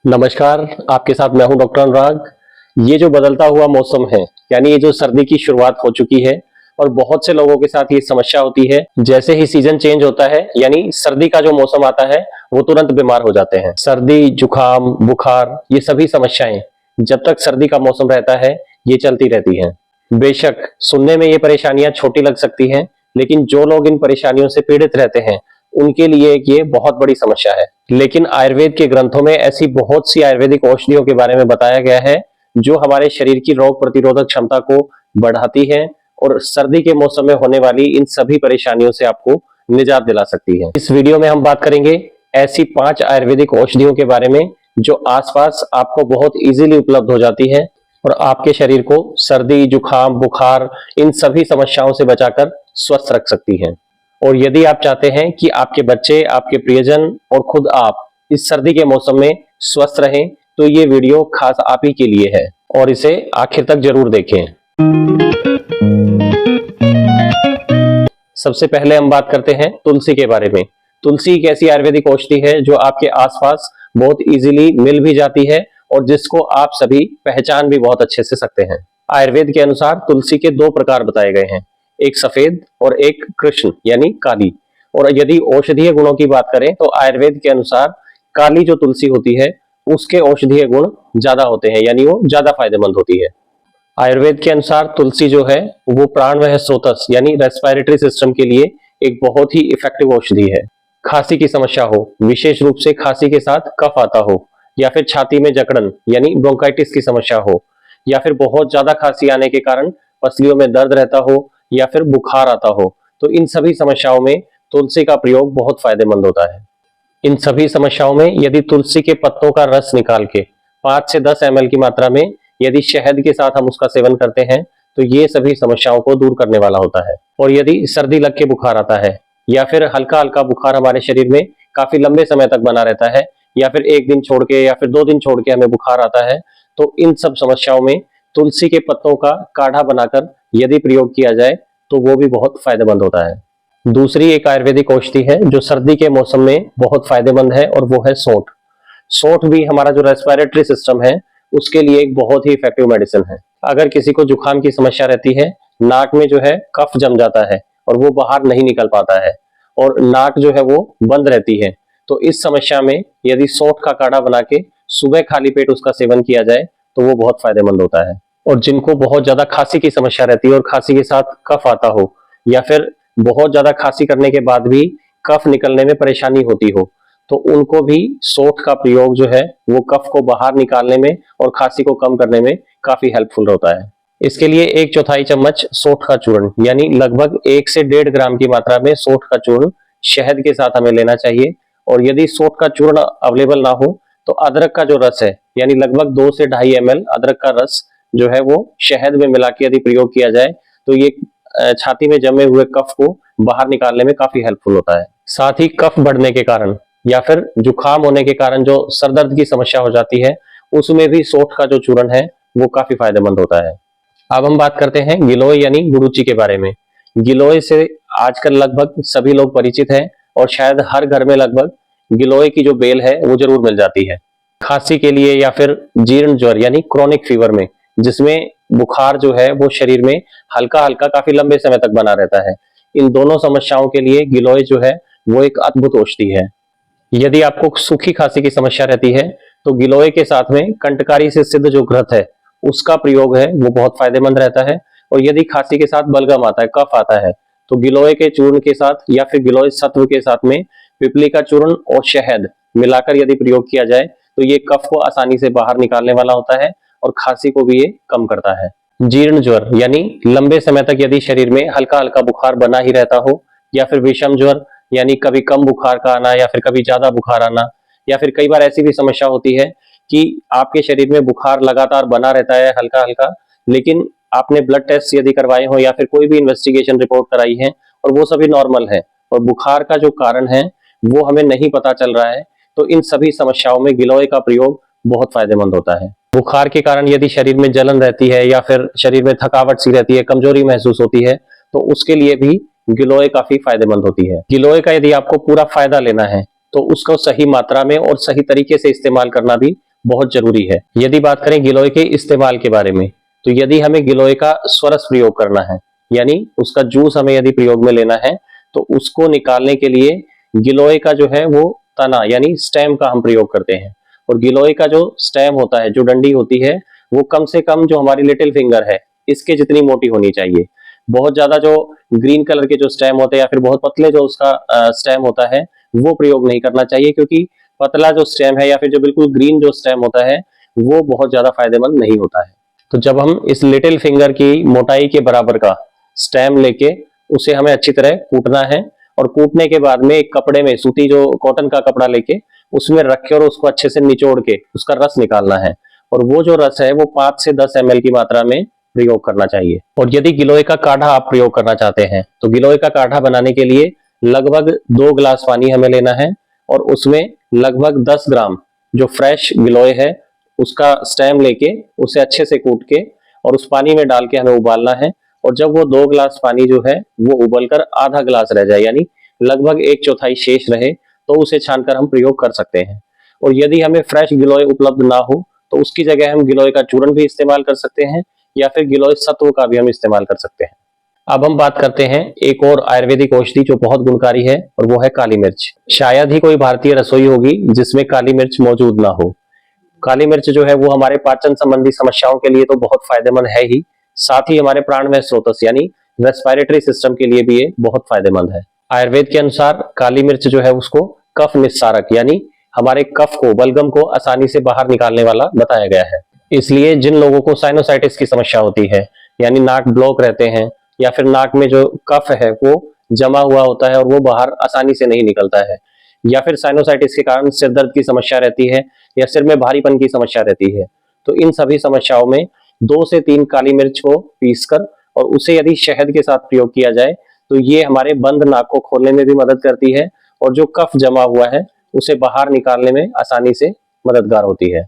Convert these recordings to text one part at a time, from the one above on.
नमस्कार। आपके साथ मैं हूं डॉक्टर अनुराग। ये जो बदलता हुआ मौसम है, यानी ये जो सर्दी की शुरुआत हो चुकी है और बहुत से लोगों के साथ ये समस्या होती है। जैसे ही सीजन चेंज होता है, यानी सर्दी का जो मौसम आता है, वो तुरंत बीमार हो जाते हैं। सर्दी, जुकाम, बुखार, ये सभी समस्याएं जब तक सर्दी का मौसम रहता है, ये चलती रहती हैं। बेशक सुनने में ये परेशानियां छोटी लग सकती हैं, लेकिन जो लोग इन परेशानियों से पीड़ित रहते हैं, उनके लिए ये बहुत बड़ी समस्या है। लेकिन आयुर्वेद के ग्रंथों में ऐसी बहुत सी आयुर्वेदिक औषधियों के बारे में बताया गया है, जो हमारे शरीर की रोग प्रतिरोधक क्षमता को बढ़ाती है और सर्दी के मौसम में होने वाली इन सभी परेशानियों से आपको निजात दिला सकती है। इस वीडियो में हम बात करेंगे ऐसी 5 आयुर्वेदिक औषधियों के बारे में, जो आसपास आपको बहुत इजीली उपलब्ध हो जाती है और आपके शरीर को सर्दी, जुकाम, बुखार, इन सभी समस्याओं से बचाकर स्वस्थ रख सकती हैं। और यदि आप चाहते हैं कि आपके बच्चे, आपके प्रियजन और खुद आप इस सर्दी के मौसम में स्वस्थ रहें, तो ये वीडियो खास आप ही के लिए है और इसे आखिर तक जरूर देखें। सबसे पहले हम बात करते हैं तुलसी के बारे में। तुलसी एक ऐसी आयुर्वेदिक औषधि है जो आपके आसपास बहुत इजीली मिल भी जाती है और जिसको आप सभी पहचान भी बहुत अच्छे से सकते हैं। आयुर्वेद के अनुसार तुलसी के 2 प्रकार बताए गए हैं, एक सफेद और एक कृष्ण यानी काली। और यदि औषधीय गुणों की बात करें तो आयुर्वेद के अनुसार काली जो तुलसी होती है, उसके औषधीय गुण ज्यादा होते हैं, यानी वो ज्यादा फायदेमंद होती है। आयुर्वेद के अनुसार तुलसी जो है वो प्राणवायु स्रोतस यानी रेस्पिरेटरी सिस्टम के लिए एक बहुत ही इफेक्टिव औषधि है। खांसी की समस्या हो, विशेष रूप से खांसी के साथ कफ आता हो, या फिर छाती में जकड़न यानी ब्रोंकाइटिस की समस्या हो, या फिर बहुत ज्यादा खांसी आने के कारण पसलियों में दर्द रहता हो, या फिर बुखार आता हो, तो इन सभी समस्याओं में तुलसी का प्रयोग बहुत फायदेमंद होता है। इन सभी समस्याओं में यदि तुलसी के पत्तों का रस निकाल के 5 से 10 ml की मात्रा में यदि शहद के साथ हम उसका सेवन करते हैं, तो ये सभी समस्याओं को दूर करने वाला होता है। और यदि सर्दी लग के बुखार आता है, या फिर हल्का हल्का बुखार हमारे शरीर में काफी लंबे समय तक बना रहता है, या फिर एक दिन छोड़ के या फिर 2 दिन छोड़ के हमें बुखार आता है, तो इन सब समस्याओं में तुलसी के पत्तों का काढ़ा बनाकर यदि प्रयोग किया जाए तो वो भी बहुत फायदेमंद होता है। दूसरी एक आयुर्वेदिक औषधि है जो सर्दी के मौसम में बहुत फायदेमंद है, और वो है सौंठ। सौंठ भी हमारा जो रेस्पिरेटरी सिस्टम है, उसके लिए एक बहुत ही इफेक्टिव मेडिसिन है। अगर किसी को जुकाम की समस्या रहती है, नाक में जो है कफ जम जाता है और वो बाहर नहीं निकल पाता है और नाक जो है वो बंद रहती है, तो इस समस्या में यदि सौंठ का काढ़ा बना के सुबह खाली पेट उसका सेवन किया जाए तो वो बहुत फायदेमंद होता है। और जिनको बहुत ज्यादा खांसी की समस्या रहती है और खांसी के साथ कफ आता हो, या फिर बहुत ज्यादा खांसी करने के बाद भी कफ निकलने में परेशानी होती हो, तो उनको भी सौंठ का प्रयोग जो है वो कफ को बाहर निकालने में और खांसी को कम करने में काफी हेल्पफुल होता है। इसके लिए 1/4 चम्मच सौंठ का चूर्ण यानी लगभग 1 से 1.5 ग्राम की मात्रा में सौंठ का चूर्ण शहद के साथ हमें लेना चाहिए। और यदि सौंठ का चूर्ण अवेलेबल ना हो तो अदरक का जो रस है, यानी लगभग 2 से 2.5 ml अदरक का रस जो है वो शहद में मिला के यदि प्रयोग किया जाए, तो ये छाती में जमे हुए कफ को बाहर निकालने में काफी हेल्पफुल होता है। साथ ही कफ बढ़ने के कारण या फिर जुकाम होने के कारण जो सर दर्द की समस्या हो जाती है, उसमें भी सौंठ का जो चूर्ण है वो काफी फायदेमंद होता है। अब हम बात करते हैं गिलोय यानी गुड़ूची के बारे में। गिलोय से आजकल लगभग सभी लोग परिचित हैं और शायद हर घर में लगभग गिलोय की जो बेल है वो जरूर मिल जाती है। खांसी के लिए या फिर जीर्ण ज्वर यानी क्रोनिक फीवर में, जिसमें बुखार जो है वो शरीर में हल्का हल्का काफी लंबे समय तक बना रहता है, इन दोनों समस्याओं के लिए गिलोय जो है वो एक अद्भुत औषधि है। यदि आपको सूखी खांसी की समस्या रहती है तो गिलोय के साथ में कंटकारी से सिद्ध जो घृत है उसका प्रयोग है वो बहुत फायदेमंद रहता है। और यदि खांसी के साथ बलगम आता है, कफ आता है, तो गिलोय के चूर्ण के साथ या फिर गिलोय सत्व के साथ में पिपली का चूर्ण और शहद मिलाकर यदि प्रयोग किया जाए तो ये कफ को आसानी से बाहर निकालने वाला होता है और खांसी को भी ये कम करता है। जीर्ण ज्वर यानी लंबे समय तक यदि शरीर में हल्का हल्का बुखार बना ही रहता हो, या फिर विषम ज्वर यानी कभी कम बुखार का आना या फिर कभी ज्यादा बुखार आना, या फिर कई बार ऐसी भी समस्या होती है कि आपके शरीर में बुखार लगातार बना रहता है हल्का हल्का, लेकिन आपने ब्लड टेस्ट यदि करवाए हो या फिर कोई भी इन्वेस्टिगेशन रिपोर्ट कराई है और वो सभी नॉर्मल है और बुखार का जो कारण है वो हमें नहीं पता चल रहा है, तो इन सभी समस्याओं में गिलोय का प्रयोग बहुत फायदेमंद होता है। बुखार के कारण यदि शरीर में जलन रहती है या फिर शरीर में थकावट सी रहती है, कमजोरी महसूस होती है, तो उसके लिए भी गिलोय काफी फायदेमंद होती है। गिलोय का यदि आपको पूरा फायदा लेना है तो उसको सही मात्रा में और सही तरीके से इस्तेमाल करना भी बहुत जरूरी है। यदि बात करें गिलोय के इस्तेमाल के बारे में, तो यदि हमें गिलोय का स्वरस प्रयोग करना है, यानी उसका जूस हमें यदि प्रयोग में लेना है, तो उसको निकालने के लिए गिलोय का जो है वो तना यानी स्टेम का हम प्रयोग करते हैं। और गिलोय का जो स्टेम होता है, जो डंडी होती है, वो कम से कम जो हमारी लिटिल फिंगर है इसके जितनी मोटी होनी चाहिए। बहुत ज्यादा जो ग्रीन कलर के जो स्टेम होते हैं या फिर बहुत पतले जो उसका स्टेम होता है वो प्रयोग नहीं करना चाहिए, क्योंकि पतला जो स्टेम है या फिर जो बिल्कुल ग्रीन जो स्टेम होता है वो बहुत ज्यादा फायदेमंद नहीं होता है। तो जब हम इस लिटिल फिंगर की मोटाई के बराबर का स्टेम लेके उसे हमें अच्छी तरह कूटना है, और कूटने के बाद में एक कपड़े में, सूती जो कॉटन का कपड़ा लेके उसमें रख के और उसको अच्छे से निचोड़ के उसका रस निकालना है। और वो जो रस है वो 5 से 10 ml की मात्रा में प्रयोग करना चाहिए। और यदि गिलोय का काढ़ा आप प्रयोग करना चाहते हैं, तो गिलोय का काढ़ा बनाने के लिए लगभग 2 गिलास पानी हमें लेना है, और उसमें लगभग 10 ग्राम जो फ्रेश गिलोय है उसका स्टेम लेके उसे अच्छे से कूट के और उस पानी में डाल के हमें उबालना है। और जब वो 2 गिलास पानी जो है वो उबलकर आधा गिलास रह जाए, यानी लगभग 1/4 शेष रहे, तो उसे छानकर हम प्रयोग कर सकते हैं। और यदि हमें फ्रेश गिलोय उपलब्ध ना हो तो उसकी जगह हम गिलोय का चूर्ण भी इस्तेमाल कर सकते हैं, या फिर गिलोय सत्व का भी हम इस्तेमाल कर सकते हैं। अब हम बात करते हैं एक और आयुर्वेदिक औषधि जो बहुत गुणकारी है, और वो है काली मिर्च। शायद ही कोई भारतीय रसोई होगी जिसमें काली मिर्च मौजूद ना हो। काली मिर्च जो है वो हमारे पाचन संबंधी समस्याओं के लिए तो बहुत फायदेमंद है ही, साथ ही हमारे प्राणमय स्रोतस यानी रेस्पिरेटरी सिस्टम के लिए भी ये बहुत फायदेमंद है। आयुर्वेद के अनुसार काली मिर्च जो है उसको कफ निस्सारक यानी हमारे कफ को, बलगम को आसानी से बाहर निकालने वाला बताया गया है। इसलिए जिन लोगों को साइनोसाइटिस की समस्या होती है, यानी नाक ब्लॉक रहते हैं या फिर नाक में जो कफ है वो जमा हुआ होता है और वो बाहर आसानी से नहीं निकलता है, या फिर साइनोसाइटिस के कारण सिर दर्द की समस्या रहती है या सिर में भारीपन की समस्या रहती है, तो इन सभी समस्याओं में 2 से 3 काली मिर्च को पीसकर और उसे यदि शहद के साथ प्रयोग किया जाए तो ये हमारे बंद नाक को खोलने में भी मदद करती है, और जो कफ जमा हुआ है उसे बाहर निकालने में आसानी से मददगार होती है।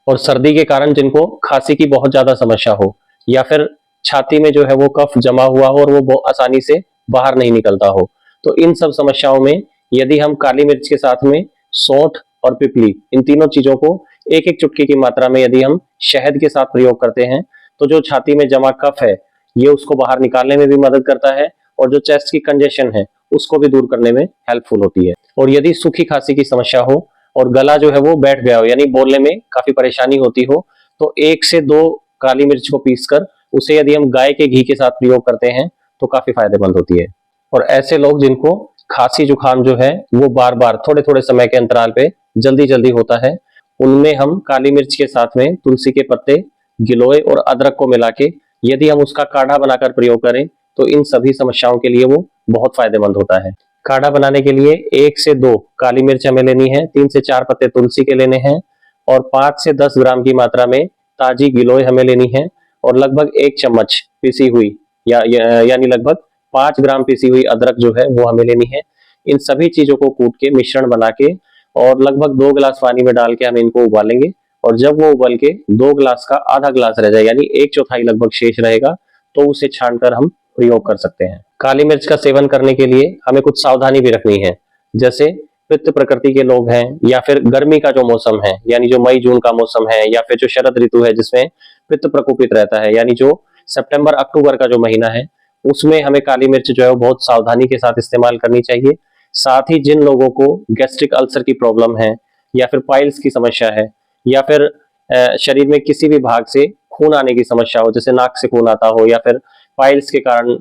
और सर्दी के कारण जिनको खांसी की बहुत ज्यादा समस्या हो, या फिर छाती में जो है वो कफ जमा हुआ हो और वो बहुत आसानी से बाहर नहीं निकलता हो, तो इन सब समस्याओं में यदि हम काली मिर्च के साथ में सौंठ और पिपली, इन तीनों चीजों को एक एक चुटकी की मात्रा में यदि हम शहद के साथ प्रयोग करते हैं, तो जो छाती में जमा कफ है ये उसको बाहर निकालने में भी मदद करता है, और जो चेस्ट की कंजेशन है उसको भी दूर करने में हेल्पफुल होती है। और यदि सूखी खांसी की समस्या हो और गला जो है वो बैठ गया हो, यानी बोलने में काफी परेशानी होती हो, तो 1 से 2 काली मिर्च को पीसकर उसे यदि हम गाय के घी के साथ प्रयोग करते हैं तो काफी फायदेमंद होती है। और ऐसे लोग जिनको खांसी जुकाम जो है वो बार बार थोड़े थोड़े समय के अंतराल पे जल्दी जल्दी होता है, उनमें हम काली मिर्च के साथ में तुलसी के पत्ते, गिलोय और अदरक को मिला के यदि हम उसका काढ़ा बनाकर प्रयोग करें तो इन सभी समस्याओं के लिए वो बहुत फायदेमंद होता है। काढ़ा बनाने के लिए 1 से 2 काली मिर्च हमें लेनी है, 3 से 4 पत्ते तुलसी के लेने हैं, और 5 से 10 ग्राम की मात्रा में ताजी गिलोय हमें लेनी है, और लगभग 1 चम्मच पिसी हुई यानी लगभग 5 ग्राम पिसी हुई अदरक जो है वो हमें लेनी है। इन सभी चीजों को कूट के मिश्रण बना के और लगभग 2 गिलास पानी में डाल के हम इनको उबालेंगे, और जब वो उबल के 2 गिलास का आधा गिलास रह जाए यानी 1/4 लगभग शेष रहेगा, तो उसे छानकर हम प्रयोग कर सकते हैं। काली मिर्च का सेवन करने के लिए हमें कुछ सावधानी भी रखनी है, जैसे पित्त प्रकृति के लोग हैं, या फिर गर्मी का जो मौसम है यानी जो मई जून का मौसम है, या फिर जो शरद ऋतु है जिसमें पित्त प्रकोपित रहता है, यानी जो सितंबर अक्टूबर का जो महीना है, उसमें हमें काली मिर्च जो है वो बहुत सावधानी के साथ इस्तेमाल करनी चाहिए। साथ ही जिन लोगों को गैस्ट्रिक अल्सर की प्रॉब्लम है, या फिर पाइल्स की समस्या है, या फिर शरीर में किसी भी भाग से खून आने की समस्या हो, जैसे नाक से खून आता हो या फिर पाइल्स के कारण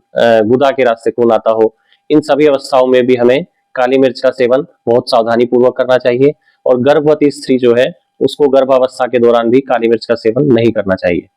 गुदा के रास्ते खून आता हो, इन सभी अवस्थाओं में भी हमें काली मिर्च का सेवन बहुत सावधानी पूर्वक करना चाहिए। और गर्भवती स्त्री जो है उसको गर्भावस्था के दौरान भी काली मिर्च का सेवन नहीं करना चाहिए।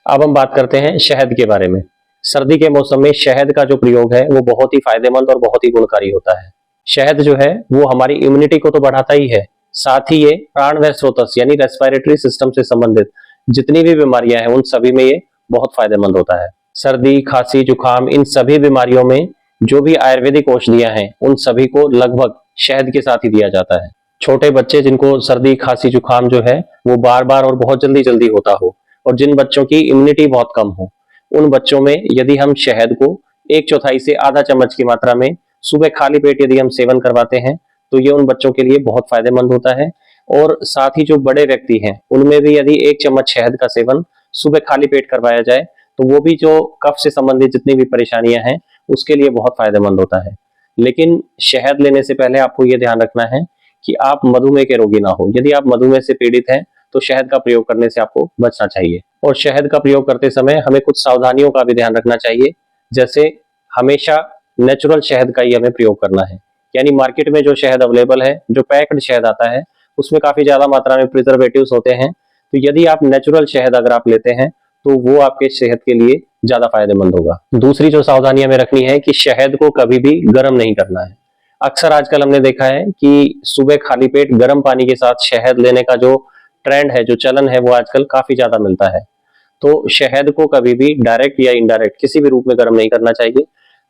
अब हम बात करते हैं शहद के बारे में। सर्दी के मौसम में शहद का जो प्रयोग है वो बहुत ही फायदेमंद और बहुत ही गुणकारी होता है। शहद जो है वो हमारी इम्यूनिटी को तो बढ़ाता ही है, साथ ही ये प्राणवायु स्रोतस यानी रेस्पिरेटरी सिस्टम से संबंधित जितनी भी बीमारियां हैं उन सभी में ये बहुत फायदेमंद होता है। सर्दी, खांसी, जुकाम, इन सभी बीमारियों में जो भी आयुर्वेदिक औषधियां हैं उन सभी को लगभग शहद के साथ ही दिया जाता है। छोटे बच्चे जिनको सर्दी, खांसी, जुकाम जो है वो बार बार और बहुत जल्दी जल्दी होता हो, और जिन बच्चों की इम्यूनिटी बहुत कम हो, उन बच्चों में यदि हम शहद को 1/4 से आधा चम्मच की मात्रा में सुबह खाली पेट यदि हम सेवन करवाते हैं तो ये उन बच्चों के लिए बहुत फायदेमंद होता है। और साथ ही जो बड़े व्यक्ति हैं उनमें भी यदि 1 चम्मच शहद का सेवन सुबह खाली पेट करवाया जाए तो वो भी जो कफ से संबंधित जितनी भी परेशानियां हैं उसके लिए बहुत फायदेमंद होता है। लेकिन शहद लेने से पहले आपको ये ध्यान रखना है कि आप मधुमेह के रोगी ना हो। यदि आप मधुमेह से पीड़ित हैं तो शहद का प्रयोग करने से आपको बचना चाहिए। और शहद का प्रयोग करते समय हमें कुछ सावधानियों का भी ध्यान रखना चाहिए, जैसे हमेशा नेचुरल शहद का ही हमें प्रयोग करना है। यानी मार्केट में जो शहद अवेलेबल है, जो पैक्ड शहद आता है, उसमें काफी ज्यादा मात्रा में प्रिजर्वेटिव्स होते हैं। तो यदि आप नेचुरल शहद अगर आप लेते हैं तो वो आपके सेहत के लिए ज्यादा फायदेमंद होगा। दूसरी जो सावधानी हमें रखनी है कि शहद को कभी भी गर्म नहीं करना है। अक्सर आजकल हमने देखा है कि सुबह खाली पेट गर्म पानी के साथ शहद लेने का जो ट्रेंड है, जो चलन है, वो आजकल काफी ज्यादा मिलता है। तो शहद को कभी भी डायरेक्ट या इनडायरेक्ट किसी भी रूप में गर्म नहीं करना चाहिए।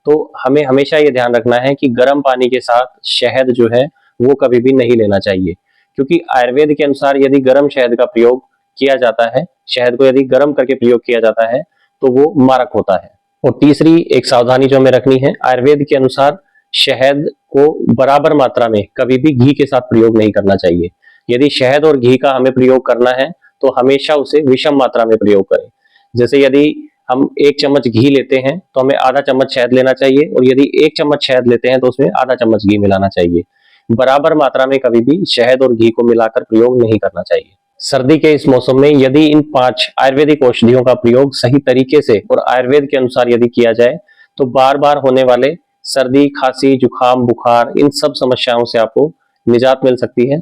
तो हमें हमेशा ये ध्यान रखना है कि गर्म पानी के साथ शहद जो है वो कभी भी नहीं लेना चाहिए, क्योंकि आयुर्वेद के अनुसार यदि गर्म शहद का प्रयोग किया जाता है, शहद को यदि गर्म करके प्रयोग किया जाता है तो वो मारक होता है। और तीसरी एक सावधानी जो हमें रखनी है, आयुर्वेद के अनुसार शहद को बराबर मात्रा में कभी भी घी के साथ प्रयोग नहीं करना चाहिए। यदि शहद और घी का हमें प्रयोग करना है तो हमेशा उसे विषम मात्रा में प्रयोग करें। जैसे यदि हम 1 चम्मच घी लेते हैं तो हमें आधा चम्मच शहद लेना चाहिए, और यदि 1 चम्मच शहद लेते हैं तो उसमें आधा चम्मच घी मिलाना चाहिए। बराबर मात्रा में कभी भी शहद और घी को मिलाकर प्रयोग नहीं करना चाहिए। सर्दी के इस मौसम में यदि इन 5 आयुर्वेदिक औषधियों का प्रयोग सही तरीके से और आयुर्वेद के अनुसार यदि किया जाए तो बार बार होने वाले सर्दी, खांसी, जुकाम, बुखार, इन सब समस्याओं से आपको निजात मिल सकती है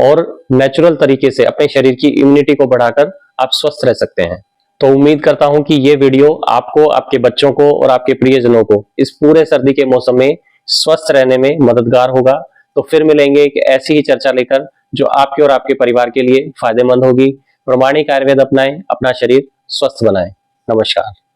और नेचुरल तरीके से अपने शरीर की इम्यूनिटी को बढ़ाकर आप स्वस्थ रह सकते हैं। तो उम्मीद करता हूं कि ये वीडियो आपको, आपके बच्चों को और आपके प्रियजनों को इस पूरे सर्दी के मौसम में स्वस्थ रहने में मददगार होगा। तो फिर मिलेंगे एक ऐसी ही चर्चा लेकर जो आपके और आपके परिवार के लिए फायदेमंद होगी। प्रामाणिक आयुर्वेद अपनाएं, अपना शरीर स्वस्थ बनाएं। नमस्कार।